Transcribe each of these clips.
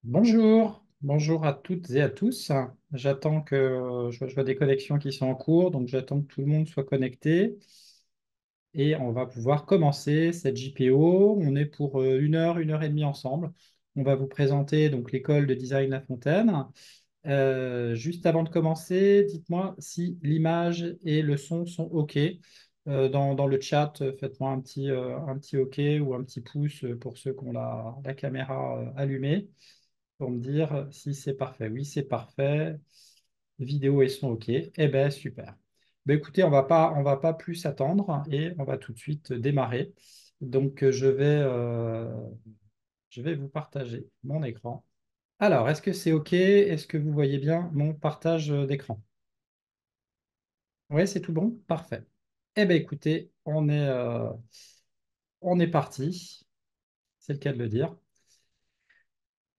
Bonjour, bonjour à toutes et à tous. J'attends que je vois des connexions qui sont en cours, donc j'attends que tout le monde soit connecté et on va pouvoir commencer cette JPO. On est pour une heure et demie ensemble. On va vous présenter donc l'école de design La Fontaine. Juste avant de commencer, dites-moi si l'image et le son sont OK. Dans le chat, faites-moi un petit OK ou un petit pouce pour ceux qui ont la caméra allumée pour me dire si c'est parfait. Oui, c'est parfait. Vidéo et son OK. Eh bien, super. Ben, écoutez, on va pas plus attendre et on va tout de suite démarrer. Donc, je vais vous partager mon écran. Alors, est-ce que c'est OK? Est-ce que vous voyez bien mon partage d'écran? Oui, c'est tout bon? Parfait. Eh bien, écoutez, on est parti. C'est le cas de le dire.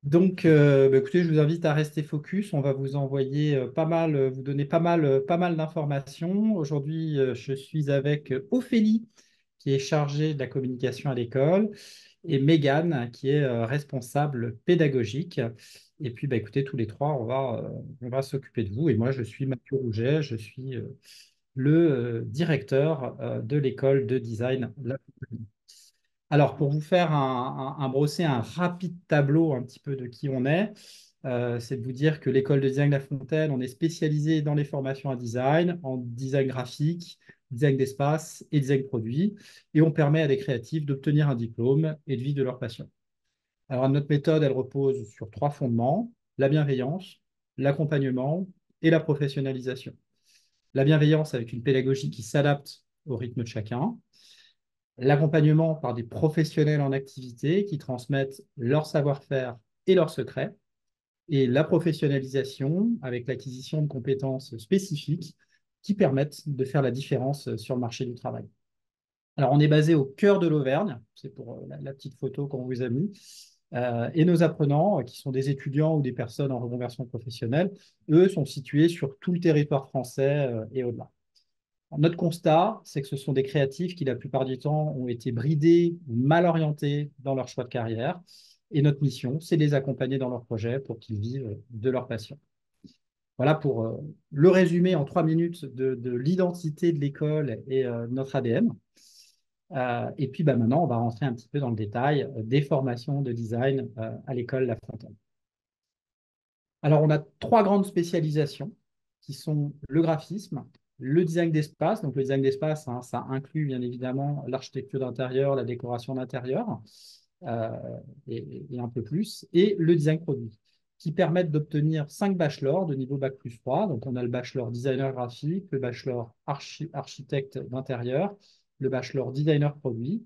Donc, bah, écoutez, je vous invite à rester focus. On va vous envoyer vous donner pas mal d'informations. Aujourd'hui, je suis avec Ophélie, qui est chargée de la communication à l'école, et Mégane, qui est responsable pédagogique. Et puis, bah, écoutez, tous les trois, on va s'occuper de vous. Et moi, je suis Mathieu Rouget, je suis le directeur de l'école de design. Alors, pour vous faire brosser un rapide tableau un petit peu de qui on est, c'est de vous dire que l'école de design La Fontaine, on est spécialisé dans les formations à design, en design graphique, design d'espace et design produit, et on permet à des créatifs d'obtenir un diplôme et de vivre de leur passion. Alors, notre méthode, elle repose sur trois fondements: la bienveillance, l'accompagnement et la professionnalisation. La bienveillance avec une pédagogie qui s'adapte au rythme de chacun, l'accompagnement par des professionnels en activité qui transmettent leur savoir-faire et leurs secrets, et la professionnalisation avec l'acquisition de compétences spécifiques qui permettent de faire la différence sur le marché du travail. Alors, on est basé au cœur de l'Auvergne, c'est pour la petite photo qu'on vous a mis, et nos apprenants, qui sont des étudiants ou des personnes en reconversion professionnelle, eux, sont situés sur tout le territoire français et au-delà. Notre constat, c'est que ce sont des créatifs qui, la plupart du temps, ont été bridés ou mal orientés dans leur choix de carrière. Et notre mission, c'est de les accompagner dans leurs projets pour qu'ils vivent de leur passion. Voilà pour le résumé en 3 minutes de l'identité de l'école et notre ADN. Et puis bah, maintenant, on va rentrer un petit peu dans le détail des formations de design à l'école La Fontaine. Alors, on a trois grandes spécialisations qui sont le graphisme, le design d'espace. Donc, le design d'espace, hein, ça inclut bien évidemment l'architecture d'intérieur, la décoration d'intérieur euh, et un peu plus, et le design produit, qui permettent d'obtenir 5 bachelors de niveau Bac+3. Donc, on a le bachelor designer graphique, le bachelor architecte d'intérieur, le bachelor designer produit,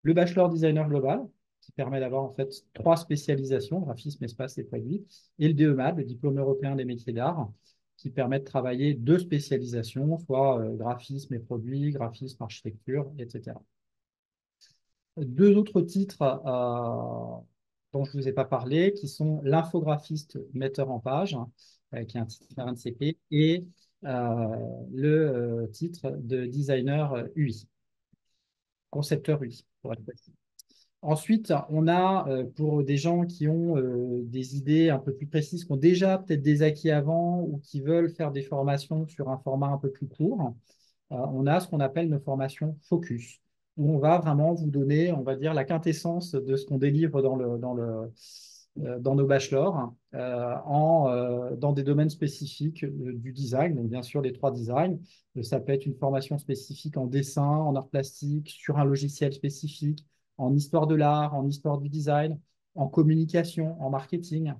le bachelor designer global, qui permet d'avoir en fait trois spécialisations: graphisme, espace et produit, et le DEMAD, le diplôme européen des métiers d'art, qui permet de travailler deux spécialisations, soit graphisme et produit, graphisme, architecture, etc. Deux autres titres dont je ne vous ai pas parlé, qui sont l'infographiste metteur en page, qui est un titre RNCP, et le titre de designer UI, concepteur UI, pour être précis. Ensuite, on a pour des gens qui ont des idées un peu plus précises, qui ont déjà peut-être des acquis avant ou qui veulent faire des formations sur un format un peu plus court, on a ce qu'on appelle nos formations focus, où on va vraiment vous donner, on va dire, la quintessence de ce qu'on délivre dans nos bachelors dans des domaines spécifiques du design. Donc, bien sûr, les trois designs. Ça peut être une formation spécifique en dessin, en art plastique, sur un logiciel spécifique, en histoire de l'art, en histoire du design, en communication, en marketing,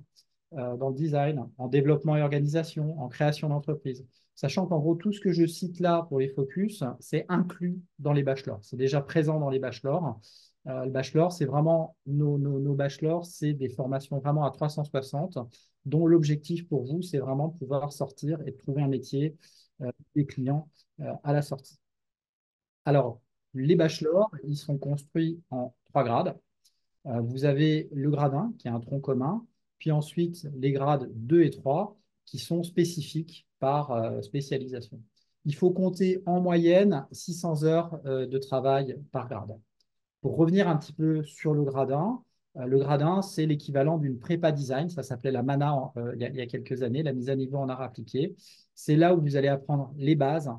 dans le design, en développement et organisation, en création d'entreprise. Sachant qu'en gros, tout ce que je cite là pour les focus, c'est inclus dans les bachelors. C'est déjà présent dans les bachelors. Le bachelor, c'est vraiment nos bachelors, c'est des formations vraiment à 360, dont l'objectif pour vous, c'est vraiment de pouvoir sortir et de trouver un métier des clients à la sortie. Alors, les bachelors, ils sont construits en 3 grades. Vous avez le grade 1, qui est un tronc commun, puis ensuite les grades 2 et 3, qui sont spécifiques par spécialisation. Il faut compter en moyenne 600 heures de travail par grade. Pour revenir un petit peu sur le grade 1, Le gradin, c'est l'équivalent d'une prépa design. Ça s'appelait la MANA il y a quelques années, la mise à niveau en art appliqué. C'est là où vous allez apprendre les bases.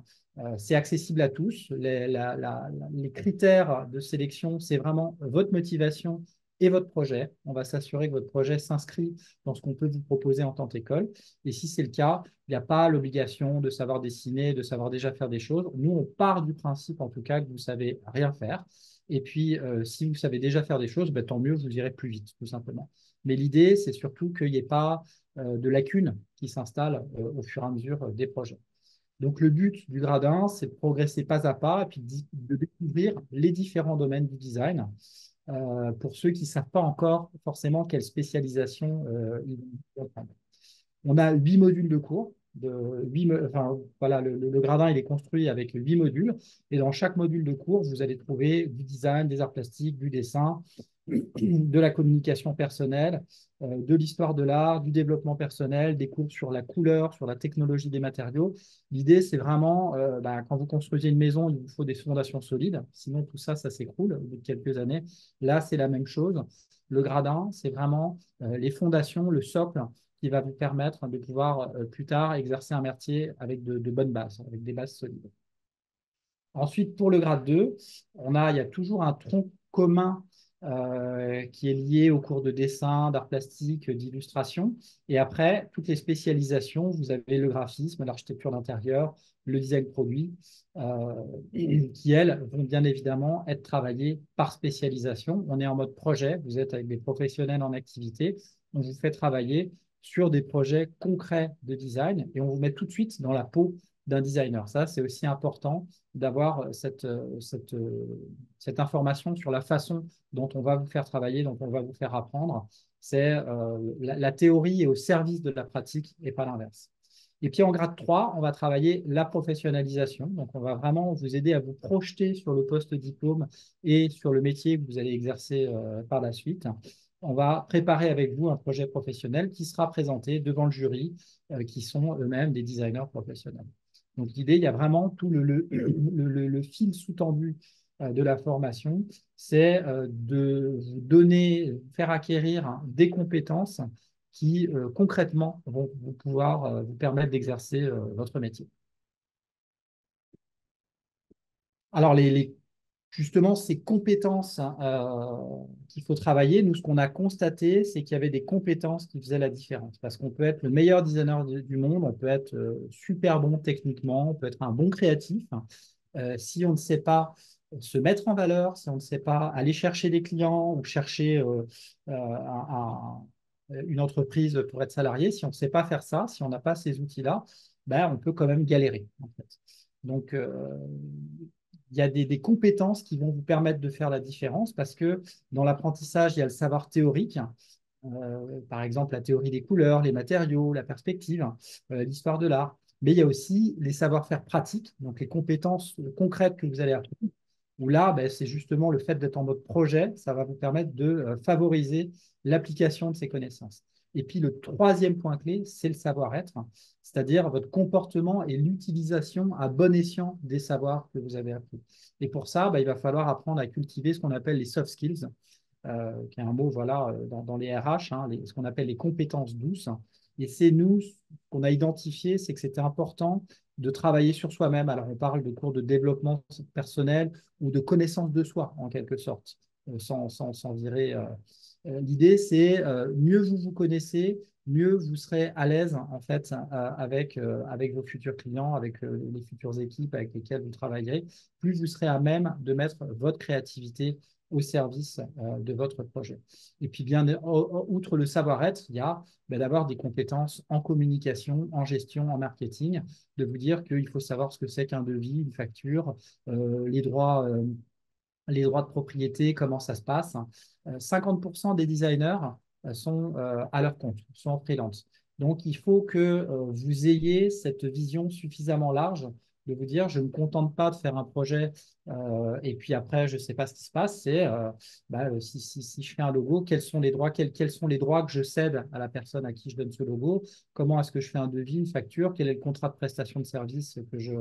C'est accessible à tous. Les critères de sélection, c'est vraiment votre motivation et votre projet. On va s'assurer que votre projet s'inscrit dans ce qu'on peut vous proposer en tant qu'école. Et si c'est le cas, il n'y a pas l'obligation de savoir dessiner, de savoir déjà faire des choses. Nous, on part du principe, en tout cas, que vous savez rien faire. Et puis, si vous savez déjà faire des choses, ben, tant mieux, vous irez plus vite, tout simplement. Mais l'idée, c'est surtout qu'il n'y ait pas de lacunes qui s'installent au fur et à mesure des projets. Donc, le but du gradin, c'est de progresser pas à pas et puis de découvrir les différents domaines du design pour ceux qui ne savent pas encore forcément quelle spécialisation ils vont prendre. On a 8 modules de cours. Enfin, voilà, le gradin il est construit avec 8 modules. Et dans chaque module de cours, vous allez trouver du design, des arts plastiques, du dessin, de la communication personnelle, de l'histoire de l'art, du développement personnel, des cours sur la couleur, sur la technologie des matériaux. L'idée, c'est vraiment, quand vous construisez une maison, il vous faut des fondations solides. Sinon, tout ça, ça s'écroule au bout de quelques années. Là, c'est la même chose. Le gradin, c'est vraiment les fondations, le socle qui va vous permettre de pouvoir plus tard exercer un métier avec de bonnes bases, avec des bases solides. Ensuite, pour le grade 2, il y a toujours un tronc commun qui est lié aux cours de dessin, d'art plastique, d'illustration. Et après, toutes les spécialisations, vous avez le graphisme, l'architecture d'intérieur, le design produit, qui, elles, vont bien évidemment être travaillées par spécialisation. On est en mode projet, vous êtes avec des professionnels en activité, on vous fait travailler sur des projets concrets de design et on vous met tout de suite dans la peau d'un designer. Ça, c'est aussi important d'avoir cette information sur la façon dont on va vous faire travailler, dont on va vous faire apprendre. C'est la théorie est au service de la pratique et pas l'inverse. Et puis en grade 3, on va travailler la professionnalisation. Donc on va vraiment vous aider à vous projeter sur le post-diplôme et sur le métier que vous allez exercer par la suite. On va préparer avec vous un projet professionnel qui sera présenté devant le jury, qui sont eux-mêmes des designers professionnels. Donc l'idée, il y a vraiment tout le fil sous-tendu de la formation, c'est de vous donner, faire acquérir des compétences qui concrètement vont pouvoir vous permettre d'exercer votre métier. Alors, justement, ces compétences qu'il faut travailler, nous, ce qu'on a constaté, c'est qu'il y avait des compétences qui faisaient la différence. Parce qu'on peut être le meilleur designer du monde, on peut être super bon techniquement, on peut être un bon créatif. Si on ne sait pas se mettre en valeur, si on ne sait pas aller chercher des clients ou chercher une entreprise pour être salarié, si on ne sait pas faire ça, si on n'a pas ces outils-là, ben, on peut quand même galérer, en fait. Donc, il y a des compétences qui vont vous permettre de faire la différence parce que dans l'apprentissage, il y a le savoir théorique, par exemple la théorie des couleurs, les matériaux, la perspective, l'histoire de l'art. Mais il y a aussi les savoir-faire pratiques, donc les compétences concrètes que vous allez apprendre, où là, ben, c'est justement le fait d'être en mode projet, ça va vous permettre de favoriser l'application de ces connaissances. Et puis le troisième point clé, c'est le savoir-être, c'est-à-dire votre comportement et l'utilisation à bon escient des savoirs que vous avez appris. Et pour ça, ben, il va falloir apprendre à cultiver ce qu'on appelle les soft skills, qui est un mot voilà, dans les RH, hein, ce qu'on appelle les compétences douces. Et c'est nous, ce qu'on a identifié, c'est que c'était important de travailler sur soi-même. Alors, on parle de cours de développement personnel ou de connaissance de soi, en quelque sorte, sans virer. L'idée, c'est mieux vous vous connaissez, mieux vous serez à l'aise, en fait, avec vos futurs clients, avec les futures équipes avec lesquelles vous travaillerez, plus vous serez à même de mettre votre créativité au service de votre projet. Et puis, bien, outre le savoir-être, il y a d'avoir des compétences en communication, en gestion, en marketing, de vous dire qu'il faut savoir ce que c'est qu'un devis, une facture, les droits de propriété, comment ça se passe. 50% des designers sont à leur compte, sont en freelance. Donc, il faut que vous ayez cette vision suffisamment large de vous dire, je ne me contente pas de faire un projet et puis après, je ne sais pas ce qui se passe. C'est si je fais un logo, quels sont les droits, quels sont les droits que je cède à la personne à qui je donne ce logo? Comment est-ce que je fais un devis, une facture? Quel est le contrat de prestation de service que je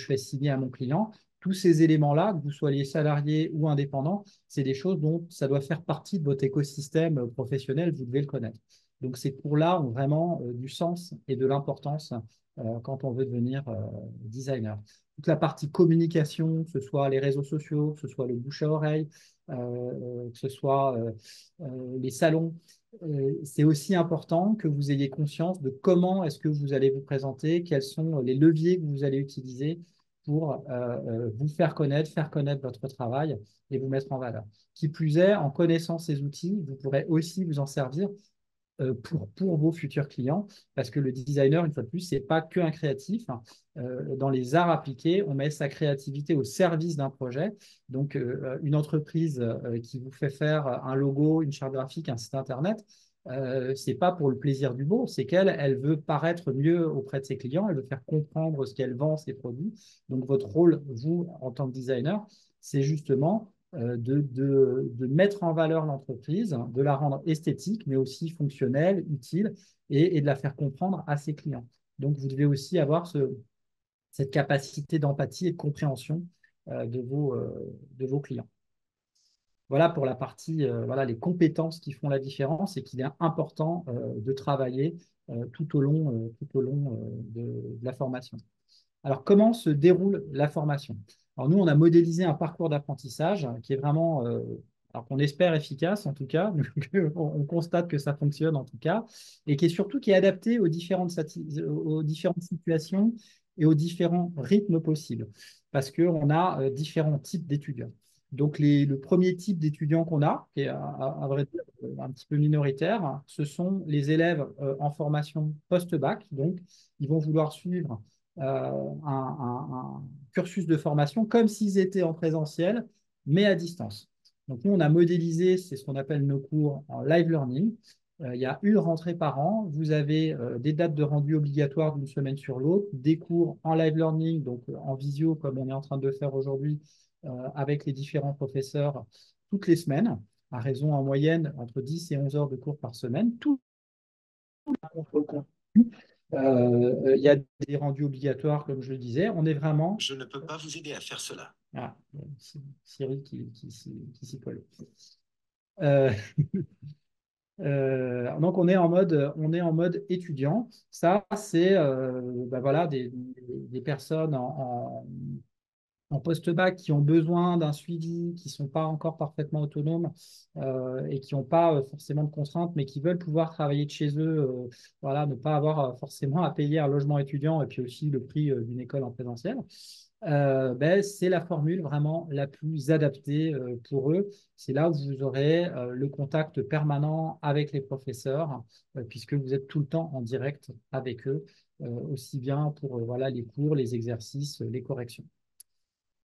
fais signer à mon client? Tous ces éléments-là, que vous soyez salarié ou indépendant, c'est des choses dont ça doit faire partie de votre écosystème professionnel, vous devez le connaître. Donc ces cours-là ont vraiment du sens et de l'importance quand on veut devenir designer. Toute la partie communication, que ce soit les réseaux sociaux, que ce soit le bouche à oreille, que ce soit les salons, c'est aussi important que vous ayez conscience de comment est-ce que vous allez vous présenter, quels sont les leviers que vous allez utiliser pour vous faire connaître votre travail et vous mettre en valeur. Qui plus est, en connaissant ces outils, vous pourrez aussi vous en servir pour vos futurs clients, parce que le designer, une fois de plus, ce n'est pas qu'un créatif. Dans les arts appliqués, on met sa créativité au service d'un projet. Donc, une entreprise qui vous fait faire un logo, une charte graphique, un site Internet, ce n'est pas pour le plaisir du beau, c'est qu'elle elle veut paraître mieux auprès de ses clients, elle veut faire comprendre ce qu'elle vend, ses produits. Donc, votre rôle, vous, en tant que designer, c'est justement de mettre en valeur l'entreprise, de la rendre esthétique, mais aussi fonctionnelle, utile, et de la faire comprendre à ses clients. Donc, vous devez aussi avoir cette capacité d'empathie et de compréhension de vos clients. Voilà pour la partie, voilà les compétences qui font la différence et qu'il est important de travailler tout au long de la formation. Alors, comment se déroule la formation? Alors, nous, on a modélisé un parcours d'apprentissage qui est vraiment, alors qu'on espère efficace en tout cas, on constate que ça fonctionne en tout cas, et qui est surtout qui est adapté aux différentes situations et aux différents rythmes possibles, parce qu'on a différents types d'étudiants. Donc, le premier type d'étudiants qu'on a, qui est à vrai dire un petit peu minoritaire, ce sont les élèves en formation post-bac. Donc, ils vont vouloir suivre un cursus de formation comme s'ils étaient en présentiel, mais à distance. Donc, nous, on a modélisé, c'est ce qu'on appelle nos cours en live learning. Il y a une rentrée par an. Vous avez des dates de rendu obligatoires d'une semaine sur l'autre, des cours en live learning, donc en visio, comme on est en train de faire aujourd'hui, avec les différents professeurs toutes les semaines, à raison en moyenne entre 10 et 11 heures de cours par semaine. Tout le contenu. Il y a des rendus obligatoires, comme je le disais. On est vraiment. Je ne peux pas vous aider à faire cela. Ah, Siri qui s'y colle. Euh, donc on est en mode étudiant. Ça, c'est ben voilà, des personnes en post-bac qui ont besoin d'un suivi, qui ne sont pas encore parfaitement autonomes et qui n'ont pas forcément de contraintes, mais qui veulent pouvoir travailler de chez eux, voilà, ne pas avoir forcément à payer un logement étudiant et puis aussi le prix d'une école en présentiel. Ben, c'est la formule vraiment la plus adaptée pour eux. C'est là où vous aurez le contact permanent avec les professeurs, puisque vous êtes tout le temps en direct avec eux, aussi bien pour voilà, les cours, les exercices, les corrections.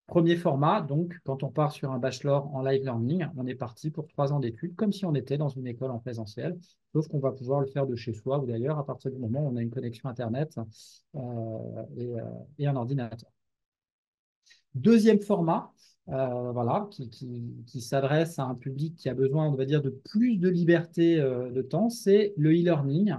Premier format, donc, quand on part sur un bachelor en live learning, on est parti pour 3 ans d'études, comme si on était dans une école en présentiel, sauf qu'on va pouvoir le faire de chez soi, ou d'ailleurs, à partir du moment où on a une connexion Internet et un ordinateur. Deuxième format, voilà, qui s'adresse à un public qui a besoin, on va dire, de plus de liberté de temps, c'est le e-learning,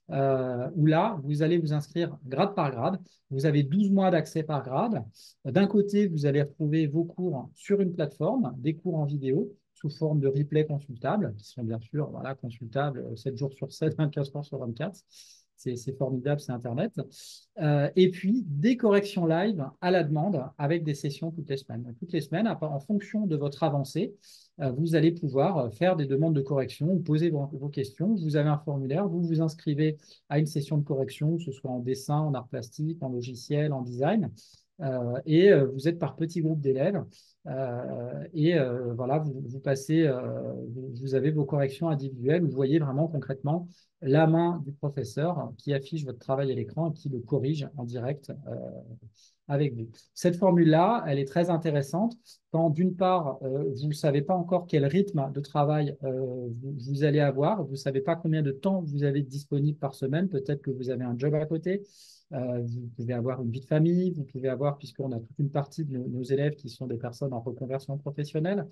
où là, vous allez vous inscrire grade par grade. Vous avez 12 mois d'accès par grade. D'un côté, vous allez retrouver vos cours sur une plateforme, des cours en vidéo, sous forme de replay consultables, qui sont bien sûr voilà, consultables 7 jours sur 7, 24 heures sur 24. C'est formidable, c'est Internet. Et puis, des corrections live à la demande avec des sessions toutes les semaines. Donc, toutes les semaines, en fonction de votre avancée, vous allez pouvoir faire des demandes de correction, poser vos questions. Vous avez un formulaire, vous vous inscrivez à une session de correction, que ce soit en dessin, en art plastique, en logiciel, en design. Et vous êtes par petits groupes d'élèves. Voilà, vous passez, vous avez vos corrections individuelles. Vous voyez vraiment concrètement la main du professeur qui affiche votre travail à l'écran et qui le corrige en direct avec vous. Cette formule-là, elle est très intéressante quand, d'une part, vous ne savez pas encore quel rythme de travail vous allez avoir, vous ne savez pas combien de temps vous avez disponible par semaine, peut-être que vous avez un job à côté, vous pouvez avoir une vie de famille, vous pouvez avoir, puisqu'on a toute une partie de nos élèves qui sont des personnes en reconversion professionnelle,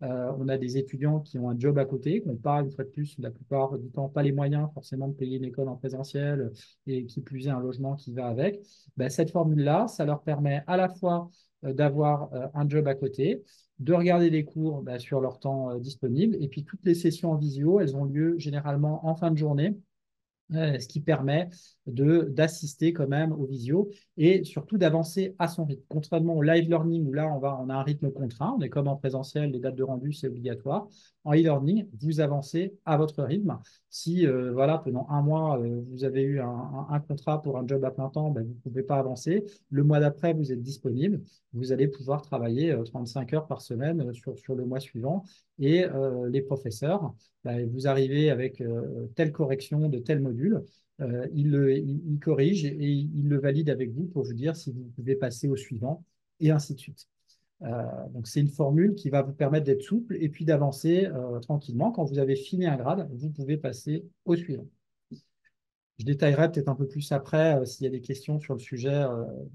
On a des étudiants qui ont un job à côté, qui n'ont pas, une fois de plus, la plupart du temps, pas les moyens forcément de payer une école en présentiel et qui plus est un logement qui va avec. Ben, cette formule-là, ça leur permet à la fois d'avoir un job à côté, de regarder les cours ben, sur leur temps disponible. Et puis toutes les sessions en visio, elles ont lieu généralement en fin de journée, ce qui permet d'assister quand même au visio et surtout d'avancer à son rythme. Contrairement au live learning où là, on a un rythme contraint, on est comme en présentiel, les dates de rendu, c'est obligatoire. En e-learning, vous avancez à votre rythme. Si voilà, pendant un mois, vous avez eu un contrat pour un job à plein temps, ben, vous ne pouvez pas avancer. Le mois d'après, vous êtes disponible. Vous allez pouvoir travailler 35 heures par semaine sur le mois suivant. Et les professeurs, ben, vous arrivez avec telle correction de tel module, il corrige et il le valide avec vous pour vous dire si vous pouvez passer au suivant, et ainsi de suite. Donc, c'est une formule qui va vous permettre d'être souple et puis d'avancer tranquillement. Quand vous avez fini un grade, vous pouvez passer au suivant. Je détaillerai peut-être un peu plus après s'il y a des questions sur le sujet,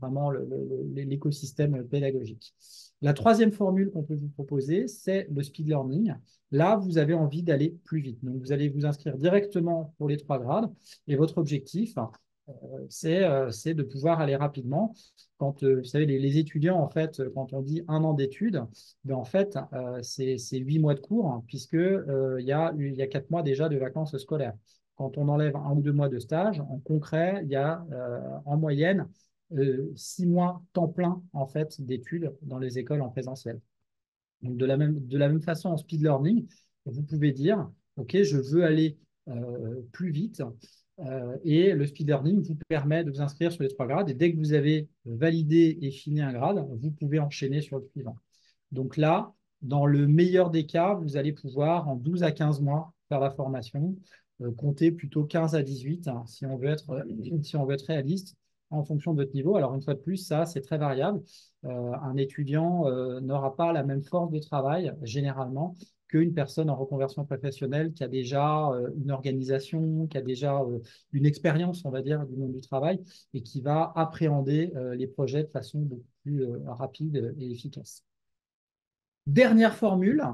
vraiment l'écosystème pédagogique. La troisième formule qu'on peut vous proposer, c'est le speed learning. Là, vous avez envie d'aller plus vite. Donc, vous allez vous inscrire directement pour les 3 grades et votre objectif, c'est de pouvoir aller rapidement. Quand, vous savez, les étudiants, en fait, quand on dit 1 an d'études, ben, en fait, c'est 8 mois de cours, hein, puisque il y a 4 mois déjà de vacances scolaires. Quand on enlève 1 ou 2 mois de stage, en concret, il y a en moyenne 6 mois temps plein en fait, d'études dans les écoles en présentiel. Donc, de la même façon, en speed learning, vous pouvez dire, OK, je veux aller plus vite. Et le speed learning vous permet de vous inscrire sur les 3 grades. Et dès que vous avez validé et fini un grade, vous pouvez enchaîner sur le suivant. Donc là, dans le meilleur des cas, vous allez pouvoir, en 12 à 15 mois, faire la formation, compter plutôt 15 à 18, hein, si on veut être réaliste, en fonction de votre niveau. Alors, une fois de plus, ça, c'est très variable. Un étudiant n'aura pas la même force de travail, généralement, qu'une personne en reconversion professionnelle qui a déjà une organisation, qui a déjà une expérience, on va dire, du monde du travail et qui va appréhender les projets de façon beaucoup plus rapide et efficace. Dernière formule,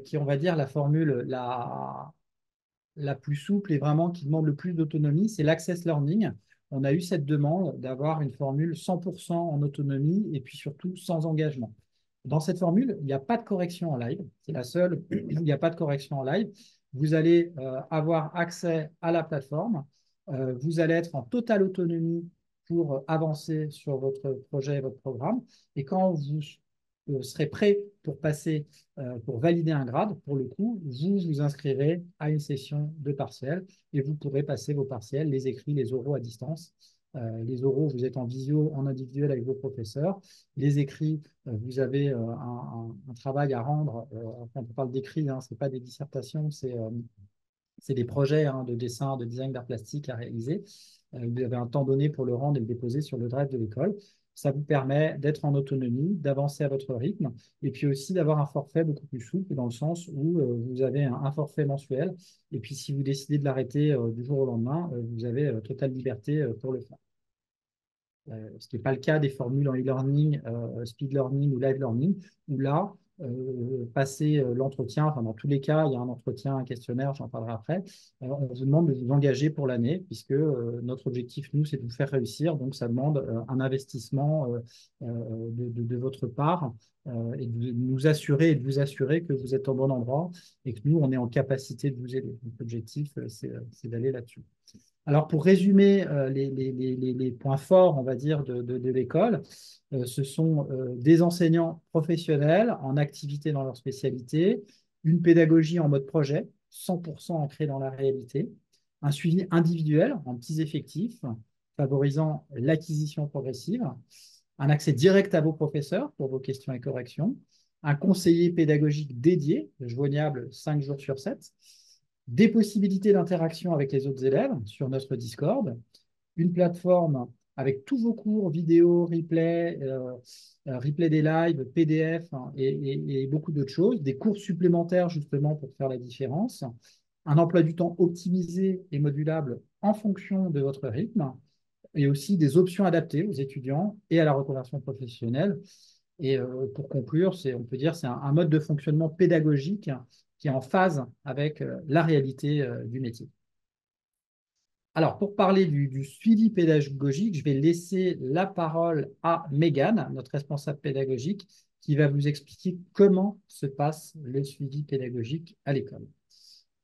qui est, on va dire, la formule la plus souple et vraiment qui demande le plus d'autonomie, c'est l'access learning. On a eu cette demande d'avoir une formule 100% en autonomie et puis surtout sans engagement. Dans cette formule, il n'y a pas de correction en live. C'est la seule où il n'y a pas de correction en live. Vous allez avoir accès à la plateforme. Vous allez être en totale autonomie pour avancer sur votre projet et votre programme. Et quand vous serez prêt pour passer, pour valider un grade, pour le coup, vous vous inscrirez à une session de partiel et vous pourrez passer vos partiels, les écrits, les oraux à distance. Les oraux, vous êtes en visio, en individuel avec vos professeurs. Les écrits, vous avez un travail à rendre. Quand on parle d'écrits, hein, ce n'est pas des dissertations, c'est des projets hein, de dessin, de design d'art plastique à réaliser. Vous avez un temps donné pour le rendre et le déposer sur le drive de l'école. Ça vous permet d'être en autonomie, d'avancer à votre rythme et puis aussi d'avoir un forfait beaucoup plus souple dans le sens où vous avez un forfait mensuel. Et puis, si vous décidez de l'arrêter du jour au lendemain, vous avez totale liberté pour le faire. Ce qui n'est pas le cas des formules en e-learning, speed learning ou live learning, où là, passer l'entretien, enfin dans tous les cas, il y a un entretien, un questionnaire, j'en parlerai après, on vous demande de vous engager pour l'année, puisque notre objectif, nous, c'est de vous faire réussir, donc ça demande un investissement de votre part et de nous assurer et de vous assurer que vous êtes au bon endroit et que nous, on est en capacité de vous aider. Donc l'objectif, c'est d'aller là-dessus. Alors, pour résumer les points forts, on va dire, de l'école, ce sont des enseignants professionnels en activité dans leur spécialité, une pédagogie en mode projet, 100% ancrée dans la réalité, un suivi individuel en petits effectifs, favorisant l'acquisition progressive, un accès direct à vos professeurs pour vos questions et corrections, un conseiller pédagogique dédié, joignable 5 jours sur 7, des possibilités d'interaction avec les autres élèves sur notre Discord, une plateforme avec tous vos cours, vidéos, replay des lives, PDF hein, et beaucoup d'autres choses, des cours supplémentaires justement pour faire la différence, un emploi du temps optimisé et modulable en fonction de votre rythme, et aussi des options adaptées aux étudiants et à la reconversion professionnelle. Et pour conclure, on peut dire c'est un mode de fonctionnement pédagogique qui est en phase avec la réalité du métier. Alors, pour parler du suivi pédagogique, je vais laisser la parole à Mégane, notre responsable pédagogique, qui va vous expliquer comment se passe le suivi pédagogique à l'école.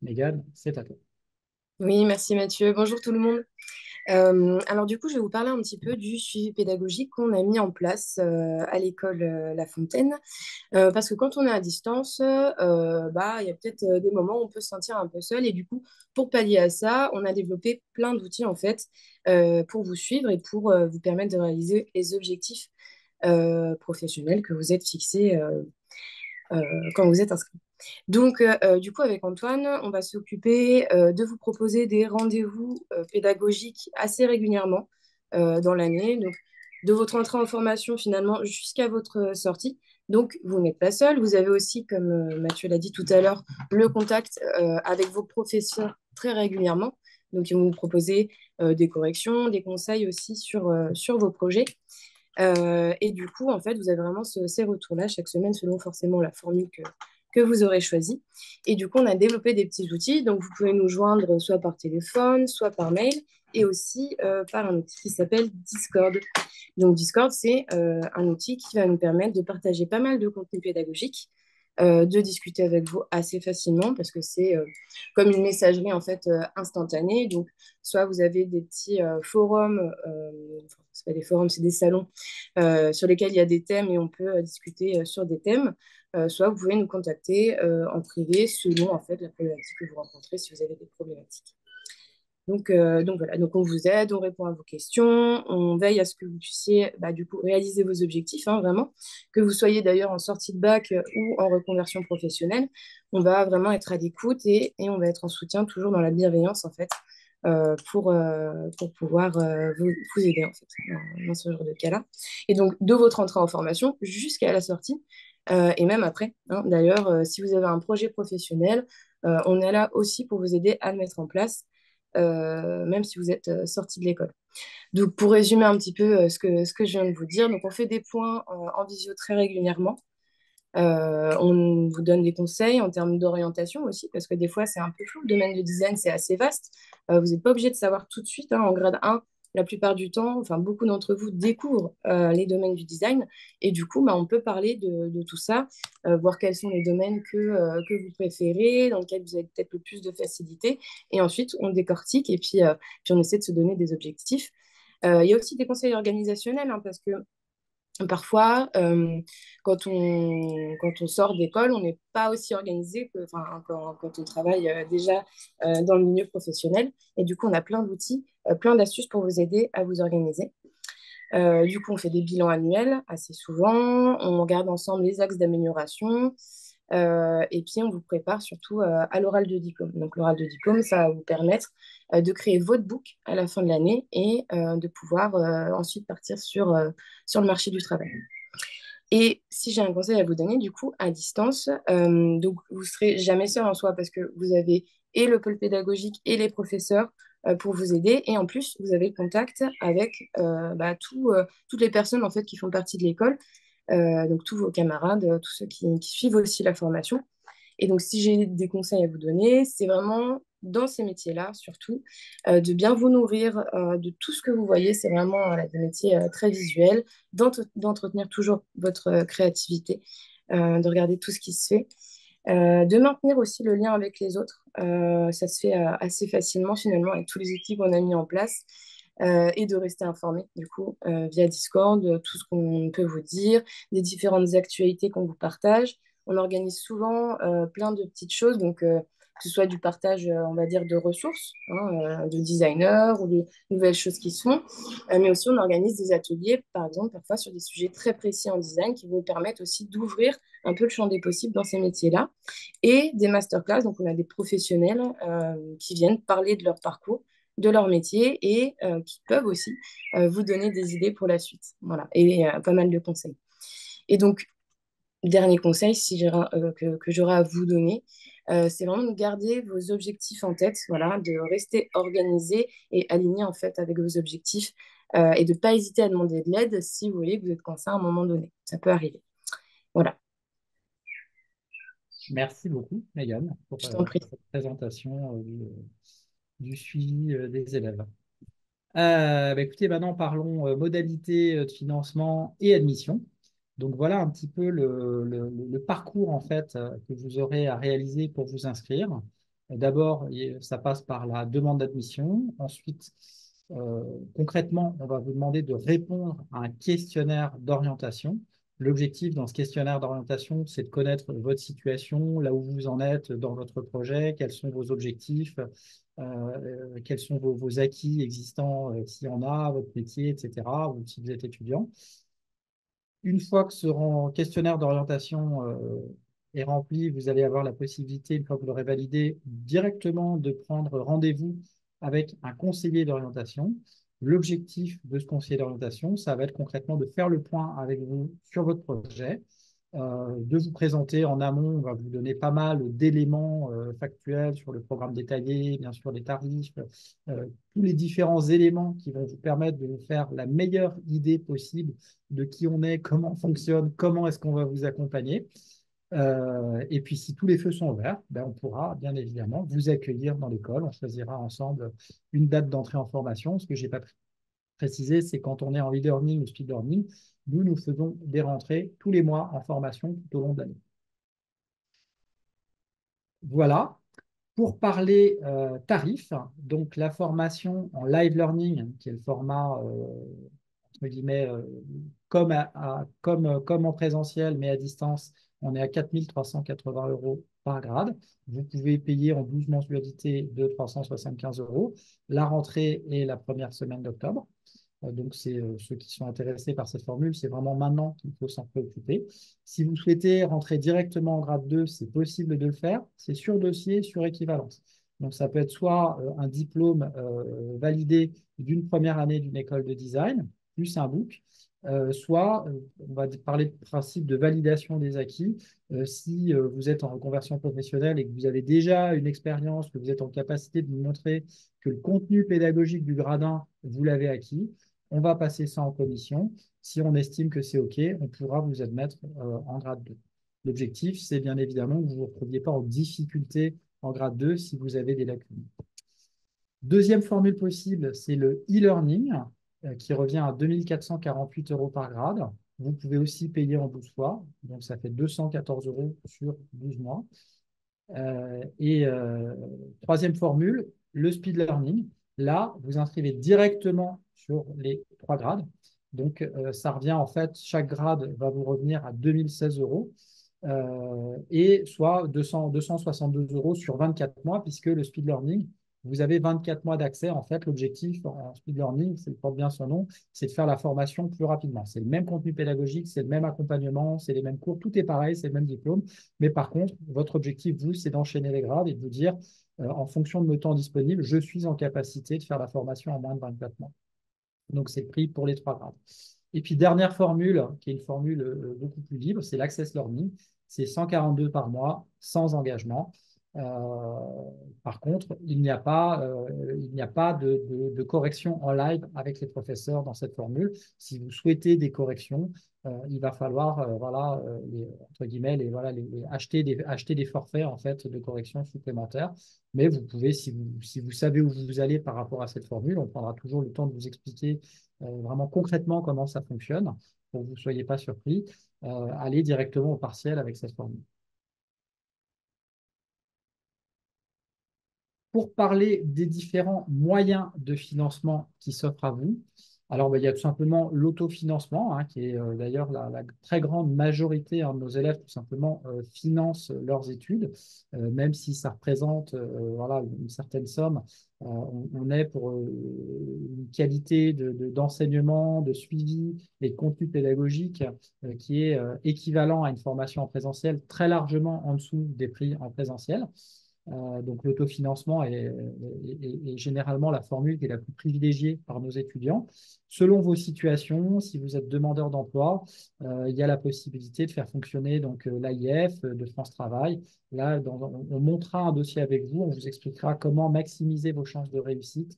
Mégane, c'est à toi. Oui, merci Mathieu. Bonjour tout le monde. Alors du coup, je vais vous parler un petit peu du suivi pédagogique qu'on a mis en place à l'école La Fontaine. Parce que quand on est à distance, il y a peut-être des moments où on peut se sentir un peu seul. Et du coup, pour pallier à ça, on a développé plein d'outils en fait pour vous suivre et pour vous permettre de réaliser les objectifs professionnels que vous êtes fixés quand vous êtes inscrit. Donc, du coup, avec Antoine, on va s'occuper de vous proposer des rendez-vous pédagogiques assez régulièrement dans l'année. Donc, de votre entrée en formation finalement jusqu'à votre sortie. Donc, vous n'êtes pas seul. Vous avez aussi, comme Mathieu l'a dit tout à l'heure, le contact avec vos professeurs très régulièrement. Donc, ils vont vous proposer des corrections, des conseils aussi sur vos projets. Et du coup, en fait, vous avez vraiment ces retours-là chaque semaine selon forcément la formule que vous aurez choisie. Et du coup, on a développé des petits outils. Donc, vous pouvez nous joindre soit par téléphone, soit par mail, et aussi par un outil qui s'appelle Discord. Donc, Discord, c'est un outil qui va nous permettre de partager pas mal de contenu pédagogique, de discuter avec vous assez facilement parce que c'est comme une messagerie en fait instantanée. Donc, soit vous avez des petits forums, enfin, c'est pas des forums, c'est des salons sur lesquels il y a des thèmes et on peut discuter sur des thèmes. Soit vous pouvez nous contacter en privé selon en fait la problématique que vous rencontrez si vous avez des problématiques. Donc voilà, donc on vous aide, on répond à vos questions, on veille à ce que vous puissiez du coup réaliser vos objectifs, hein, vraiment, que vous soyez d'ailleurs en sortie de bac ou en reconversion professionnelle, on va vraiment être à l'écoute et on va être en soutien toujours dans la bienveillance en fait pour pouvoir vous aider en fait dans ce genre de cas-là. Et donc de votre entrée en formation jusqu'à la sortie et même après, hein. D'ailleurs, si vous avez un projet professionnel, on est là aussi pour vous aider à le mettre en place même si vous êtes sorti de l'école. Donc, pour résumer un petit peu ce que je viens de vous dire, donc on fait des points en visio très régulièrement. On vous donne des conseils en termes d'orientation aussi, parce que des fois, c'est un peu flou. Le domaine du design, c'est assez vaste. Vous n'êtes pas obligé de savoir tout de suite, hein, en grade 1. La plupart du temps, enfin beaucoup d'entre vous découvrent les domaines du design et du coup, on peut parler de tout ça, voir quels sont les domaines que vous préférez, dans lesquels vous avez peut-être le plus de facilité. Et ensuite, on décortique et puis on essaie de se donner des objectifs. Il y a aussi des conseils organisationnels, hein, parce que parfois, quand on sort d'école, on n'est pas aussi organisé que quand on travaille déjà dans le milieu professionnel. Et du coup, on a plein d'outils, plein d'astuces pour vous aider à vous organiser. Du coup, on fait des bilans annuels assez souvent. On regarde ensemble les axes d'amélioration. Et puis, on vous prépare surtout à l'oral de diplôme. Donc, l'oral de diplôme, ça va vous permettre de créer votre book à la fin de l'année et de pouvoir ensuite partir sur le marché du travail. Et si j'ai un conseil à vous donner, du coup, à distance, donc vous ne serez jamais seul en soi parce que vous avez et le pôle pédagogique et les professeurs pour vous aider. Et en plus, vous avez le contact avec toutes les personnes en fait, qui font partie de l'école, donc tous vos camarades, tous ceux qui suivent aussi la formation. Et donc, si j'ai des conseils à vous donner, c'est vraiment dans ces métiers-là, surtout, de bien vous nourrir de tout ce que vous voyez. C'est vraiment des métiers très visuels, d'entretenir toujours votre créativité, de regarder tout ce qui se fait, de maintenir aussi le lien avec les autres. Ça se fait assez facilement, finalement, avec tous les outils qu'on a mis en place. Et de rester informé, du coup, via Discord, tout ce qu'on peut vous dire, des différentes actualités qu'on vous partage. On organise souvent plein de petites choses, donc que ce soit du partage, on va dire, de ressources, hein, de designers ou de nouvelles choses qui se font, mais aussi on organise des ateliers, par exemple, parfois sur des sujets très précis en design qui vous permettent aussi d'ouvrir un peu le champ des possibles dans ces métiers-là, et des masterclass, donc on a des professionnels qui viennent parler de leur parcours, de leur métier et qui peuvent aussi vous donner des idées pour la suite. Voilà, et pas mal de conseils. Et donc, dernier conseil que j'aurai à vous donner, c'est vraiment de garder vos objectifs en tête, voilà, de rester organisé et aligné en fait avec vos objectifs et de ne pas hésiter à demander de l'aide si vous voyez que vous êtes coincé à un moment donné. Ça peut arriver. Voilà, Merci beaucoup, Megan, je t'en prie. pour cette présentation du suivi des élèves. Écoutez, maintenant parlons modalités de financement et admission. Donc voilà un petit peu le parcours en fait que vous aurez à réaliser pour vous inscrire. D'abord, ça passe par la demande d'admission. Ensuite, concrètement, on va vous demander de répondre à un questionnaire d'orientation. L'objectif dans ce questionnaire d'orientation, c'est de connaître votre situation, là où vous en êtes dans votre projet, quels sont vos objectifs, quels sont vos acquis existants, s'il y en a, votre métier, etc., ou si vous êtes étudiant. Une fois que ce questionnaire d'orientation est rempli, vous allez avoir la possibilité, une fois que vous l'aurez validé, directement de prendre rendez-vous avec un conseiller d'orientation. L'objectif de ce conseiller d'orientation, ça va être concrètement de faire le point avec vous sur votre projet, de vous présenter en amont. On va vous donner pas mal d'éléments factuels sur le programme détaillé, bien sûr les tarifs, tous les différents éléments qui vont vous permettre de vous faire la meilleure idée possible de qui on est, comment on fonctionne, comment est-ce qu'on va vous accompagner. Et puis, si tous les feux sont ouverts, ben, on pourra bien évidemment vous accueillir dans l'école. On choisira ensemble une date d'entrée en formation. Ce que je n'ai pas précisé, c'est quand on est en e-learning ou speed learning, nous faisons des rentrées tous les mois en formation tout au long de l'année. Voilà. Pour parler tarifs, donc la formation en live learning, qui est le format entre guillemets, comme en présentiel, mais à distance, on est à 4 380 euros par grade. Vous pouvez payer en 12 mensualités de 375 euros. La rentrée est la première semaine d'octobre. Donc, c'est ceux qui sont intéressés par cette formule, c'est vraiment maintenant qu'il faut s'en préoccuper. Si vous souhaitez rentrer directement en grade 2, c'est possible de le faire. C'est sur dossier, sur équivalence. Donc, ça peut être soit un diplôme validé d'une première année d'une école de design, plus un book, soit, on va parler de principe de validation des acquis. Si vous êtes en reconversion professionnelle et que vous avez déjà une expérience, que vous êtes en capacité de vous montrer que le contenu pédagogique du gradin, vous l'avez acquis, on va passer ça en commission. Si on estime que c'est OK, on pourra vous admettre en grade 2. L'objectif, c'est bien évidemment que vous ne vous retrouviez pas en difficulté en grade 2 si vous avez des lacunes. Deuxième formule possible, c'est le e-learning qui revient à 2 448 euros par grade. Vous pouvez aussi payer en 12 fois, donc ça fait 214 euros sur 12 mois. Troisième formule, le speed learning. Là, vous inscrivez directement sur les 3 grades. Donc, ça revient en fait, chaque grade va vous revenir à 2016 euros et soit 262 euros sur 24 mois, puisque le speed learning, vous avez 24 mois d'accès. En fait, l'objectif en speed learning, c'est porte bien son nom, c'est de faire la formation plus rapidement. C'est le même contenu pédagogique, c'est le même accompagnement, c'est les mêmes cours, tout est pareil, c'est le même diplôme. Mais par contre, votre objectif, vous, c'est d'enchaîner les grades et de vous dire, en fonction de mon temps disponible, je suis en capacité de faire la formation en moins de 24 mois. Donc, c'est le prix pour les 3 grades. Et puis, dernière formule, qui est une formule beaucoup plus libre, c'est l'Access Learning. C'est 142 par mois, sans engagement. Par contre, il n'y a pas de correction en live avec les professeurs dans cette formule. Si vous souhaitez des corrections, il va falloir entre guillemets, acheter des forfaits en fait, de correction supplémentaires. Mais vous pouvez, si vous savez où vous allez par rapport à cette formule, on prendra toujours le temps de vous expliquer vraiment concrètement comment ça fonctionne pour que vous ne soyez pas surpris. Aller directement au partiel avec cette formule. Pour parler des différents moyens de financement qui s'offrent à vous, alors il y a tout simplement l'autofinancement, qui est d'ailleurs la très grande majorité de nos élèves tout simplement financent leurs études, même si ça représente voilà, une certaine somme. On est pour une qualité d'enseignement, de suivi et de contenu pédagogique qui est équivalent à une formation en présentiel, très largement en dessous des prix en présentiel. Donc l'autofinancement est généralement la formule qui est la plus privilégiée par nos étudiants. Selon vos situations, si vous êtes demandeur d'emploi, il y a la possibilité de faire fonctionner l'AIF de France Travail. Là, on montera un dossier avec vous, on vous expliquera comment maximiser vos chances de réussite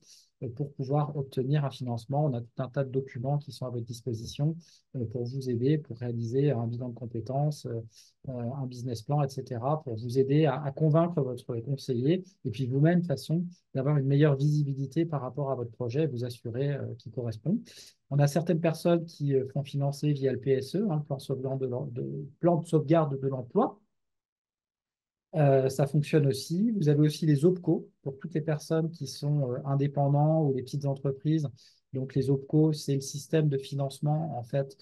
pour pouvoir obtenir un financement. On a tout un tas de documents qui sont à votre disposition pour vous aider, pour réaliser un bilan de compétences, un business plan, etc., pour vous aider à convaincre votre conseiller et puis vous-même, de façon d'avoir une meilleure visibilité par rapport à votre projet et vous assurer qu'il correspond. On a certaines personnes qui font financer via le PSE, hein, plan de sauvegarde de l'emploi. Ça fonctionne aussi. Vous avez aussi les OPCO pour toutes les personnes qui sont indépendants ou les petites entreprises. Donc les OPCO, c'est le système de financement en fait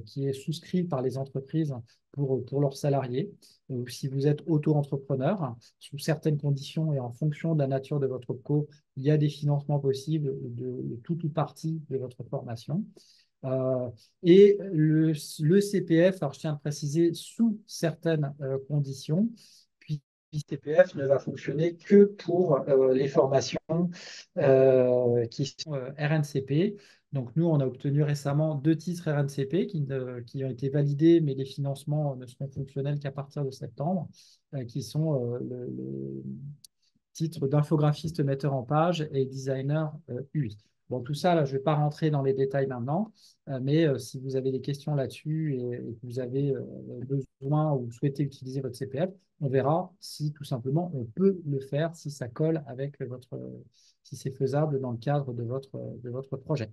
qui est souscrit par les entreprises pour leurs salariés. Ou si vous êtes auto-entrepreneur, sous certaines conditions et en fonction de la nature de votre OPCO, il y a des financements possibles de tout ou partie de votre formation. Euh, et le CPF, alors je tiens à préciser, sous certaines conditions, puis le CPF ne va fonctionner que pour les formations qui sont RNCP. Donc nous, on a obtenu récemment 2 titres RNCP qui ont été validés, mais les financements ne seront fonctionnels qu'à partir de septembre, qui sont le titre d'infographiste metteur en page et designer UI. Bon, tout ça, là, je ne vais pas rentrer dans les détails maintenant, mais si vous avez des questions là-dessus et que vous avez besoin ou souhaitez utiliser votre CPF, on verra si tout simplement on peut le faire, si ça colle avec si c'est faisable dans le cadre de votre projet.